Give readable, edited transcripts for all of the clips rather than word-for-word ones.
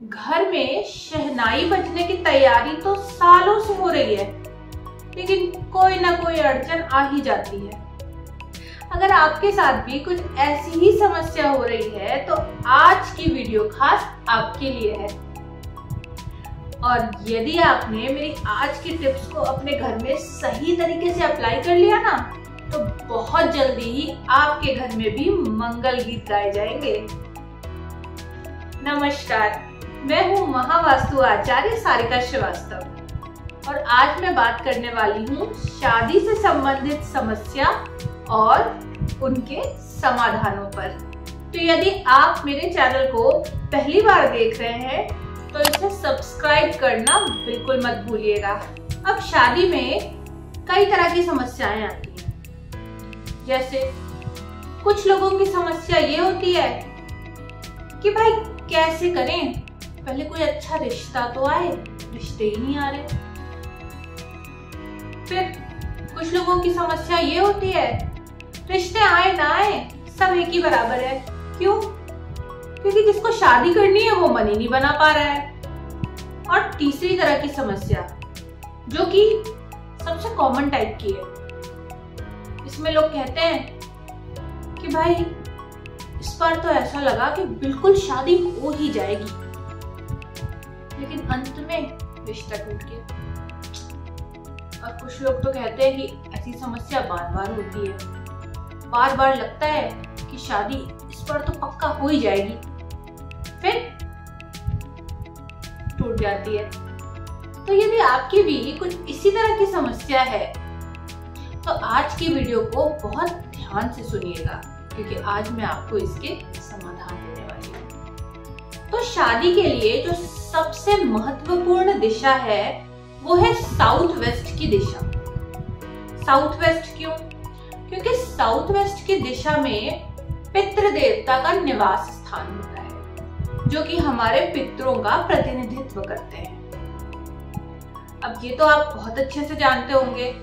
घर में शहनाई बजने की तैयारी तो सालों से हो रही है, लेकिन कोई ना कोई अड़चन आ ही जाती है। अगर आपके साथ भी कुछ ऐसी ही समस्या हो रही है तो आज की वीडियो खास आपके लिए है। और यदि आपने मेरी आज की टिप्स को अपने घर में सही तरीके से अप्लाई कर लिया ना, तो बहुत जल्दी ही आपके घर में भी मंगल गीत गाए जाएंगे। नमस्कार, मैं हूँ महावास्तु आचार्य सारिका श्रीवास्तव और आज मैं बात करने वाली हूँ शादी से संबंधित समस्या और उनके समाधानों पर। तो यदि आप मेरे चैनल को पहली बार देख रहे हैं तो इसे सब्सक्राइब करना बिल्कुल मत भूलिएगा। अब शादी में कई तरह की समस्याएं आती हैं। जैसे कुछ लोगों की समस्या ये होती है कि भाई कैसे करें, पहले कोई अच्छा रिश्ता तो आए, रिश्ते ही नहीं आ रहे। फिर कुछ लोगों की समस्या ये होती है रिश्ते आए ना आए सब एक ही बराबर है। क्यों? क्योंकि जिसको शादी करनी है वो मन ही नहीं बना पा रहा है। और तीसरी तरह की समस्या जो कि सबसे कॉमन टाइप की है, इसमें लोग कहते हैं कि भाई इस बार तो ऐसा लगा कि बिल्कुल शादी हो ही जाएगी, लेकिन अंत में रिश्ता टूट गया। और कुछ लोग तो कहते हैं कि ऐसी समस्या बार बार होती है, बार बार लगता है कि शादी इस बार तो पक्का हो ही जाएगी, फिर टूट जाती है। तो यदि आपकी भी कुछ इसी तरह की समस्या है तो आज की वीडियो को बहुत ध्यान से सुनिएगा, क्योंकि आज मैं आपको इसके समाधान देने वाली हूँ। तो शादी के लिए जो सबसे महत्वपूर्ण दिशा है वो है साउथ वेस्ट की दिशा। साउथ वेस्ट क्यों? क्योंकि साउथ वेस्ट की दिशा में पितृ देवता का निवास स्थान होता है, जो कि हमारे पितरों का प्रतिनिधित्व करते हैं। अब ये तो आप बहुत अच्छे से जानते होंगे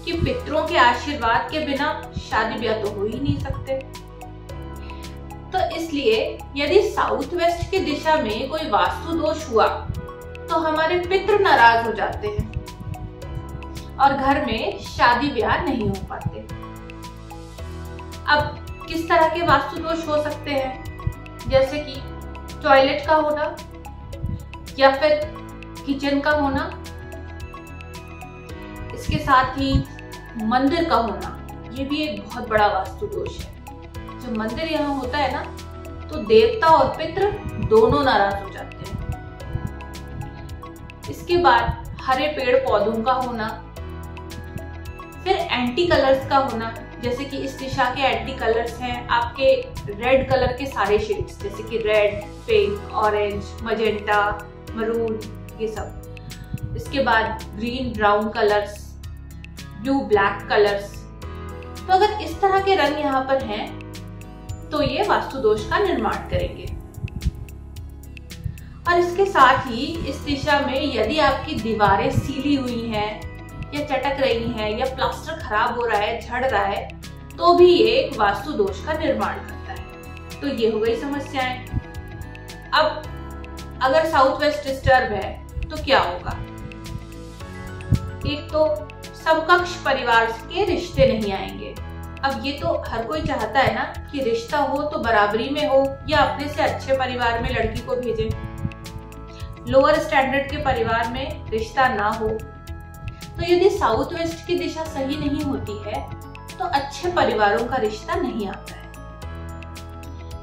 कि पितरों के आशीर्वाद के बिना शादी ब्याह तो हो ही नहीं सकते। तो इसलिए यदि साउथ वेस्ट की दिशा में कोई वास्तु दोष हुआ तो हमारे पितृ नाराज हो जाते हैं और घर में शादी ब्याह नहीं हो पाते। अब किस तरह के वास्तु दोष हो सकते हैं? जैसे कि टॉयलेट का होना या फिर किचन का होना, इसके साथ ही मंदिर का होना, ये भी एक बहुत बड़ा वास्तु दोष है। जब मंदिर यहाँ होता है ना तो देवता और पितृ दोनों नाराज हो जाते हैं। इसके बाद हरे पेड़ पौधों का होना, फिर एंटी कलर्स का होना, जैसे कि इस दिशा के एंटी कलर्स हैं आपके रेड कलर के सारे शेड्स, जैसे कि red, pink, orange, magenta, maroon, ये सब। इसके बाद green brown colours, blue black colours. तो अगर इस तरह के रंग यहाँ पर हैं तो ये वास्तु दोष का निर्माण करेंगे। और इसके साथ ही इस दिशा में यदि आपकी दीवारें सीली हुई हैं या चटक रही हैं या प्लास्टर खराब हो रहा है, झड़ रहा है, तो भी ये एक वास्तु दोष का निर्माण करता है। तो ये हो गई समस्याएं। अब अगर साउथ वेस्ट डिस्टर्ब है तो क्या होगा? एक तो समकक्ष परिवार के रिश्ते नहीं आएंगे। अब ये तो हर कोई चाहता है ना कि रिश्ता हो तो बराबरी में हो या अपने से अच्छे परिवार में लड़की को भेजें। लोअर स्टैंडर्ड के परिवार में रिश्ता ना हो। तो यदि साउथ वेस्ट की दिशा सही नहीं होती है तो अच्छे परिवारों का रिश्ता नहीं आता है।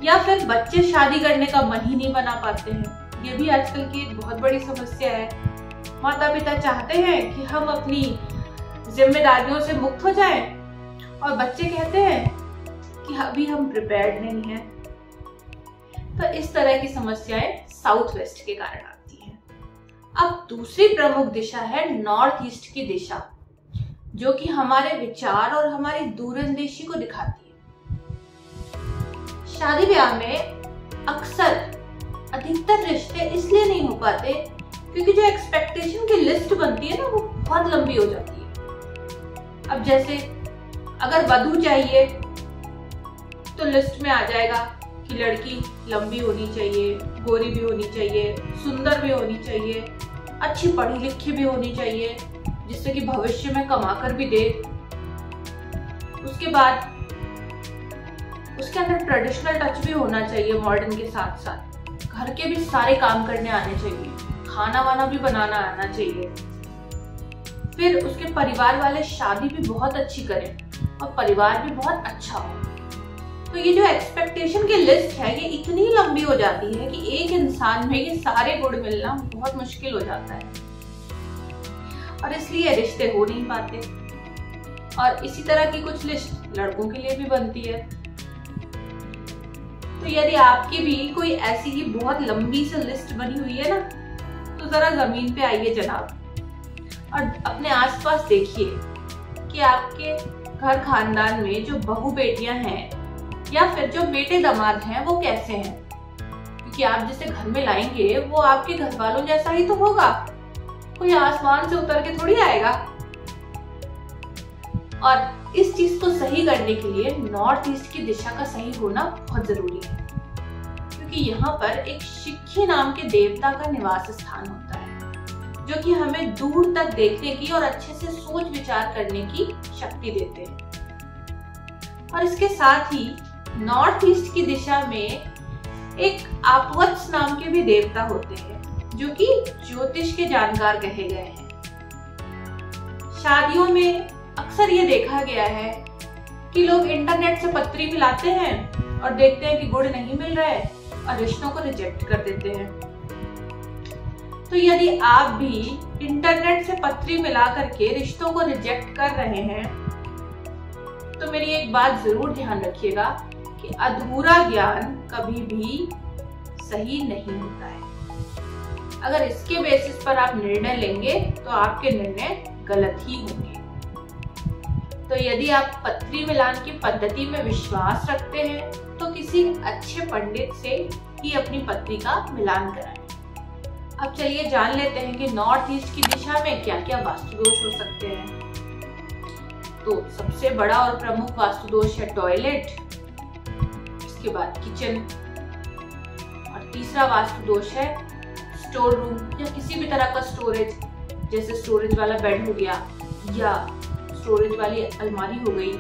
या फिर बच्चे शादी करने का मन ही नहीं बना पाते हैं। ये भी आजकल की एक बहुत बड़ी समस्या है। माता पिता चाहते हैं कि हम अपनी जिम्मेदारियों से मुक्त हो जाएं, और बच्चे कहते हैं कि अभी हम प्रिपेयर्ड नहीं हैं। तो इस तरह की समस्याएं साउथ वेस्ट के कारण आती हैं। अब दूसरी प्रमुख दिशा है नॉर्थ ईस्ट की दिशा, जो कि हमारे विचार और हमारी दूरंदेशी को दिखाती है। शादी ब्याह में अक्सर अधिकतर रिश्ते इसलिए नहीं हो पाते क्योंकि जो एक्सपेक्टेशन की लिस्ट बनती है ना वो बहुत लंबी हो जाती है। अब जैसे अगर वधू चाहिए तो लिस्ट में आ जाएगा कि लड़की लंबी होनी चाहिए, गोरी भी होनी चाहिए, सुंदर भी होनी चाहिए, अच्छी पढ़ी लिखी भी होनी चाहिए, जिससे कि भविष्य में कमा कर भी दे। उसके बाद उसके अंदर ट्रेडिशनल टच भी होना चाहिए मॉडर्न के साथ साथ। घर के भी सारे काम करने आने चाहिए, खाना वाना भी बनाना आना चाहिए। फिर उसके परिवार वाले शादी भी बहुत अच्छी करें और परिवार भी बहुत अच्छा हो। तो ये जो एक्सपेक्टेशन की लिस्ट है ये इतनी लंबी हो जाती है कि एक इंसान में ये सारे गुण मिलना बहुत मुश्किल हो जाता है और इसलिए रिश्ते हो नहीं पाते। और इसी तरह की कुछ लिस्ट लड़कों के लिए भी बनती है। तो यदि आपकी भी कोई ऐसी ही बहुत लंबी सी लिस्ट बनी हुई है ना, तो जरा जमीन पे आइए जनाब और अपने आसपास देखिए कि आपके घर खानदान में जो बहू बेटियां हैं या फिर जो बेटे दामाद हैं वो कैसे हैं। क्योंकि आप जिसे घर में लाएंगे वो आपके घर वालों जैसा ही तो होगा, कोई आसमान से उतर के थोड़ी आएगा। और इस चीज को सही करने के लिए नॉर्थ ईस्ट की दिशा का सही होना बहुत जरूरी है, क्योंकि यहाँ पर एक शिखी नाम के देवता का निवास स्थान होता है, जो कि हमें दूर तक देखने की और अच्छे से सोच विचार करने की शक्ति देते हैं। और इसके साथ ही नॉर्थ ईस्ट की दिशा में एक आपवत्स नाम के भी देवता होते हैं, जो कि ज्योतिष के जानकार कहे गए हैं। शादियों में अक्सर ये देखा गया है कि लोग इंटरनेट से पत्री मिलाते हैं और देखते हैं कि गुण नहीं मिल रहा है और रिश्तों को रिजेक्ट कर देते हैं। तो यदि आप भी इंटरनेट से पत्री मिला करके रिश्तों को रिजेक्ट कर रहे हैं, तो मेरी एक बात जरूर ध्यान रखिएगा कि अधूरा ज्ञान कभी भी सही नहीं होता है। अगर इसके बेसिस पर आप निर्णय लेंगे तो आपके निर्णय गलत ही होंगे। तो यदि आप पत्री मिलान की पद्धति में विश्वास रखते हैं तो किसी अच्छे पंडित से ही अपनी पत्री का मिलान कराएं। अब चलिए जान लेते हैं कि नॉर्थ ईस्ट की दिशा में क्या क्या वास्तु दोष हो सकते हैं। तो सबसे बड़ा और प्रमुख वास्तु दोष है टॉयलेट, इसके बाद किचन, और तीसरा वास्तु दोष है स्टोर रूम या किसी भी तरह का स्टोरेज, जैसे स्टोरेज वाला बेड हो गया या स्टोरेज वाली अलमारी हो गई।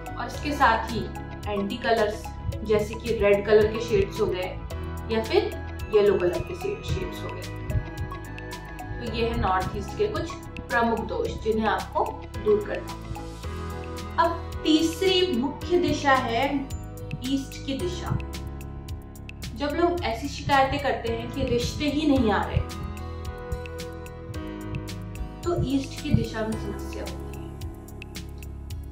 और इसके साथ ही एंटी कलर्स जैसे कि रेड कलर के शेड्स हो गए या फिर येलो कलर के शेड्स हो गए। तो ये है नॉर्थ ईस्ट के कुछ प्रमुख दोष जिन्हें आपको दूर करना होगा। अब तीसरी मुख्य दिशा है ईस्ट की दिशा। जब लोग ऐसी शिकायतें करते हैं कि रिश्ते ही नहीं आ रहे, तो ईस्ट की दिशा में समस्या होती है,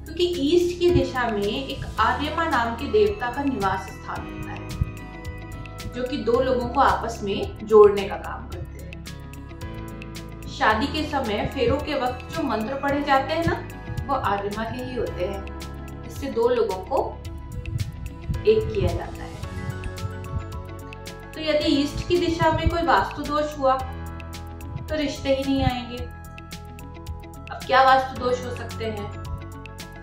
क्योंकि ईस्ट की दिशा में एक आर्यमा नाम के देवता का निवास स्थान होता है, जो कि दो लोगों को आपस में जोड़ने का काम करते हैं। शादी के समय फेरों के वक्त जो मंत्र पढ़े जाते हैं ना, वो आर्यमा के ही होते हैं। इससे दो लोगों को एक किया जाता है। तो यदि ईस्ट की दिशा में कोई वास्तु दोष हुआ तो रिश्ते ही नहीं आएंगे। अब क्या वास्तु दोष हो सकते हैं?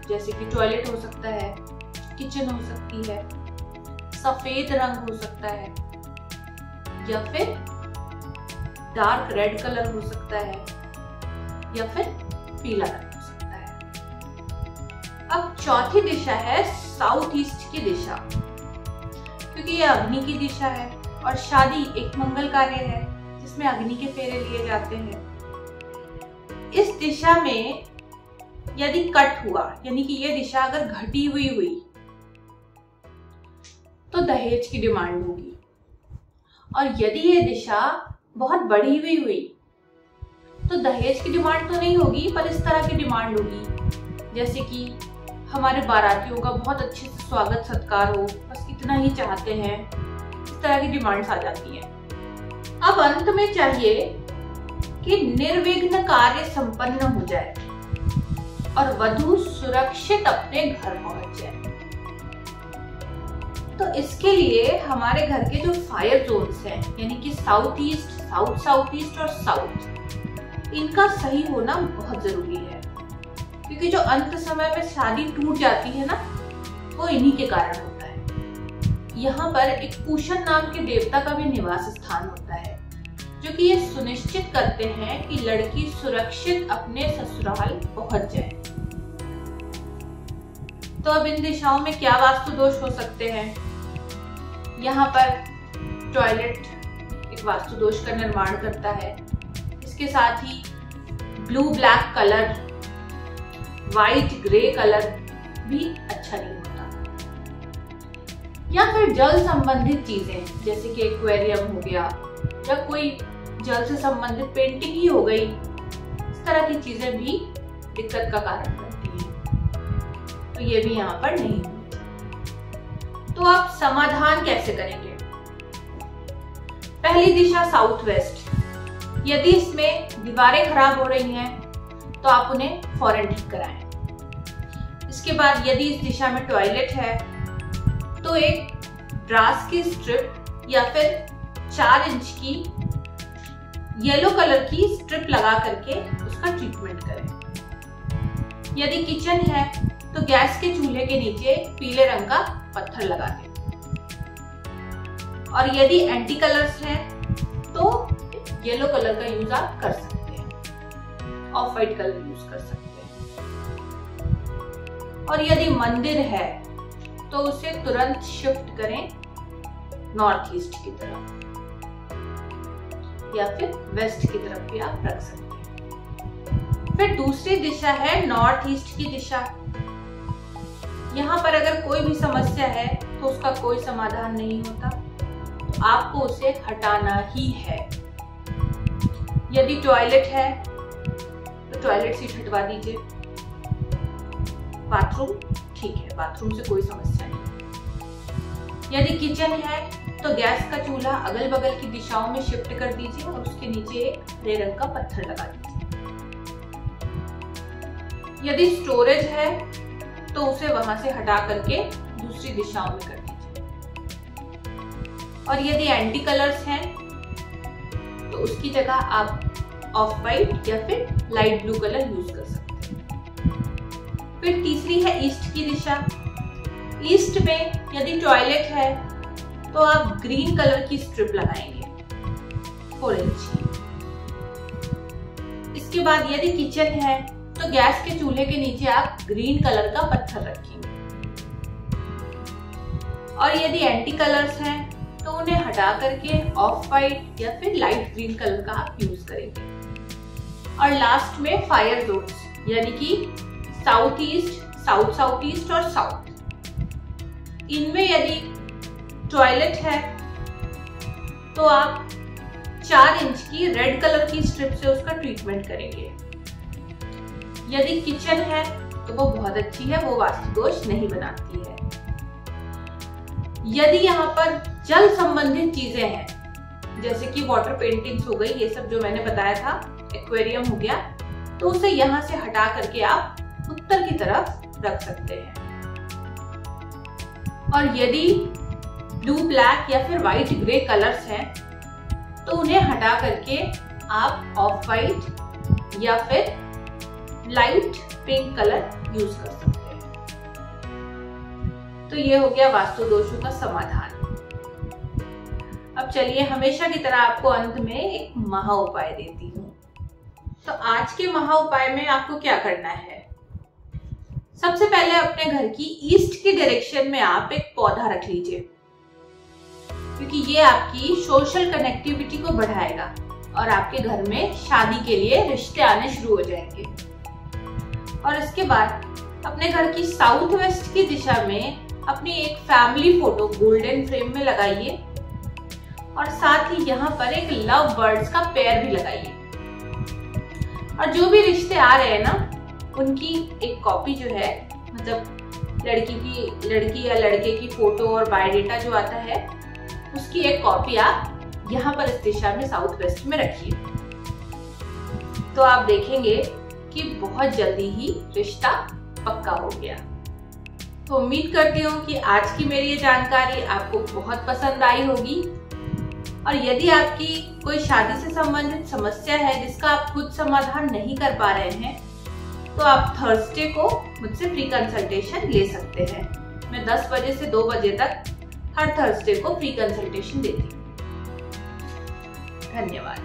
जैसे कि टॉयलेट हो सकता है, किचन हो सकती है, सफेद रंग हो सकता है, या फिर डार्क रेड कलर हो सकता है, या फिर पीला रंग हो सकता है। अब चौथी दिशा है साउथ ईस्ट की दिशा, क्योंकि यह अग्नि की दिशा है और शादी एक मंगल कार्य है जिसमें अग्नि के फेरे लिए जाते हैं। इस दिशा में यदि कट हुआ, यानी कि यह दिशा अगर घटी हुई तो दहेज की डिमांड होगी, और यदि यह दिशा बहुत बढ़ी हुई तो दहेज की डिमांड तो नहीं होगी, पर इस तरह की डिमांड होगी जैसे कि हमारे बारातियों का बहुत अच्छे से स्वागत सत्कार हो, बस इतना ही चाहते हैं। इस तरह की डिमांड्स आ जाती हैं। अब अंत में चाहिए कि निर्विघ्न कार्य संपन्न हो जाए और वधू सुरक्षित अपने घर पहुंच जाए। तो इसके लिए हमारे घर के जो फायर जोन्स हैं, यानी कि साउथ ईस्ट, साउथ ईस्ट और साउथ, इनका सही होना बहुत जरूरी है, क्योंकि जो अंत समय में शादी टूट जाती है ना, वो इन्हीं के कारण होता है। यहाँ पर एक पूषण नाम के देवता का भी निवास स्थान होता है, जो कि ये सुनिश्चित करते हैं कि लड़की सुरक्षित अपने ससुराल पहुंच जाए। तो अब इन दिशाओं में क्या वास्तु दोष हो सकते हैं? यहाँ पर टॉयलेट एक वास्तु दोष का निर्माण करता है। इसके साथ ही blue black colour, white grey colour भी अच्छा नहीं होता। या फिर जल संबंधित चीजें जैसे कि एक्वेरियम हो गया या कोई जल से संबंधित पेंटिंग ही हो गई, इस तरह की चीजें भी दिक्कत का कारण बनती हैं। तो ये भी यहाँ पर नहीं होती। तो आप समाधान कैसे करेंगे? पहली दिशा साउथ वेस्ट। यदि इसमें दीवारें खराब हो रही हैं तो आप उन्हें फौरन ठीक कराएं। इसके बाद यदि इस दिशा में टॉयलेट है तो एक ब्रास की स्ट्रिप या फिर 4 इंच की येलो कलर की स्ट्रिप लगा करके उसका ट्रीटमेंट करें। यदि किचन है तो गैस के चूल्हे के नीचे पीले रंग का पत्थर लगा दें। और यदि एंटी कलर्स हैं तो येलो कलर का यूज आप कर सकते हैं, ऑफ व्हाइट कलर यूज कर सकते हैं। और यदि मंदिर है तो उसे तुरंत शिफ्ट करें नॉर्थ ईस्ट की तरफ या फिर वेस्ट की तरफ भी आप रख सकते हैं। फिर दूसरी दिशा है नॉर्थ ईस्ट की दिशा। यहाँ पर अगर कोई भी समस्या है तो उसका कोई समाधान नहीं होता, तो आपको उसे हटाना ही है। यदि टॉयलेट है तो टॉयलेट सीट हटवा दीजिए। बाथरूम ठीक है, बाथरूम से कोई समस्या नहीं। यदि किचन है तो गैस का चूल्हा अगल बगल की दिशाओं में शिफ्ट कर दीजिए और उसके नीचे एक हरे रंग का पत्थर लगा दीजिए। यदि स्टोरेज है तो उसे वहां से हटा करके दूसरी दिशाओं में कर दीजिए। और यदि एंटी कलर्स हैं तो उसकी जगह आप ऑफ व्हाइट या फिर लाइट ब्लू कलर यूज कर सकते हैं। फिर तीसरी है ईस्ट की दिशा। ईस्ट में यदि टॉयलेट है तो आप ग्रीन कलर की स्ट्रिप लगाएंगे 4 इंच की। इसके बाद यदि किचन है तो गैस के चूल्हे के नीचे आप ग्रीन कलर का पत्थर रखेंगे। और यदि एंटी कलर्स हैं तो उन्हें हटा करके ऑफ व्हाइट या फिर लाइट ग्रीन कलर का आप यूज करेंगे। और लास्ट में फायर जोन्स यानी कि south east, south south east और साउथ, इनमें यदि टॉयलेट है तो आप 4 इंच की रेड कलर की स्ट्रिप से उसका ट्रीटमेंट करेंगे। यदि किचन है तो वो बहुत अच्छी है, वो वास्तु दोष नहीं बनाती है। यदि यहाँ पर जल संबंधित चीजें हैं जैसे कि वाटर पेंटिंग्स हो गई, ये सब जो मैंने बताया था, एक्वेरियम हो गया, तो उसे यहाँ से हटा करके आप उत्तर की तरफ रख सकते हैं। और यदि ब्लू ब्लैक या फिर व्हाइट ग्रे कलर्स हैं तो उन्हें हटा करके आप ऑफ व्हाइट या फिर लाइट पिंक कलर यूज कर सकते हैं। तो ये हो गया वास्तु दोषों का समाधान। अब चलिए हमेशा की तरह आपको अंत में एक महा उपाय देती हूँ। तो आज के महा उपाय में आपको क्या करना है? सबसे पहले अपने घर की ईस्ट की डायरेक्शन में आप एक पौधा रख लीजिए, क्योंकि ये आपकी सोशल कनेक्टिविटी को बढ़ाएगा और आपके घर में शादी के लिए रिश्ते आने शुरू हो जाएंगे। और इसके बाद अपने घर की साउथ वेस्ट की दिशा में अपनी एक फैमिली फोटो गोल्डन फ्रेम में लगाइए और साथ ही यहाँ पर एक लव बर्ड्स का पेयर भी लगाइए। और जो भी रिश्ते आ रहे हैं ना, उनकी एक कॉपी जो है, मतलब लड़की या लड़के की फोटो और बायोडेटा जो आता है, उसकी एक कॉपी आप यहाँ पर इस दिशा में साउथ वेस्ट में रखिए। तो आप देखेंगे कि बहुत जल्दी ही रिश्ता पक्का हो गया। तो उम्मीद करती हूँ कि आज की मेरी ये जानकारी आपको बहुत पसंद आई होगी। और यदि आपकी कोई शादी से संबंधित समस्या है जिसका आप खुद समाधान नहीं कर पा रहे हैं, तो आप थर्सडे को मुझसे फ्री कंसल्टेशन ले सकते हैं। मैं 10 बजे से 2 बजे तक हर थर्सडे को फ्री कंसल्टेशन देती हूँ। धन्यवाद।